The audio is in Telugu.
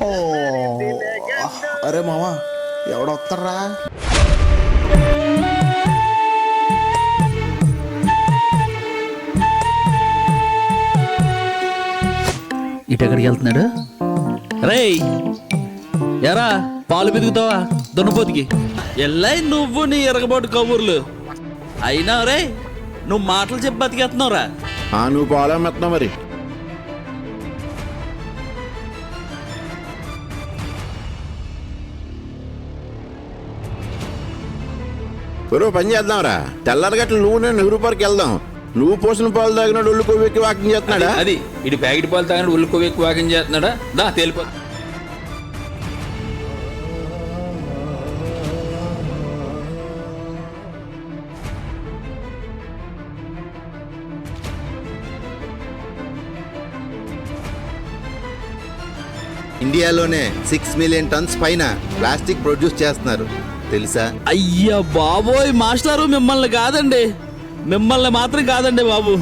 ఓ అరే మామ ఎవడొస్తారా? ఇటెక్కడికి వెళ్తున్నాడు? రేయ్ ఎరా పాలు పిదుగుతావా దున్నపోతికి? ఎల్లై నువ్వు నీ ఎరగబోటు కబుర్లు అయినా రే నువ్వు మాటలు చెప్పి బతికేస్తున్నావురా. నువ్వు పాలెత్తున్నావు మరి. పని చేద్దాంరా, తెల్లారి గట్ల నువ్వు నేను నెహ్రూ పార్క్ వెళ్దాం. నువ్వు పోసిన పాలు తాగినాడు ఒళ్ళు కొవ్వెక్కి వాకింగ్ చేస్తున్నాడా? అది ఇటు ప్యాకెట్ పాలు తాగినాడు ఒళ్ళు కొవ్వెక్కి వాకింగ్ చేస్తున్నాడా? దా తేలిపో. ఇండియాలోనే 6 మిలియన్ టన్స్ పైన ప్లాస్టిక్ ప్రొడ్యూస్ చేస్తున్నారు తెలుసా? అయ్యా బాబోయ్ మాస్టారు, మిమ్మల్ని కాదండి, మిమ్మల్ని మాత్రం కాదండి బాబు.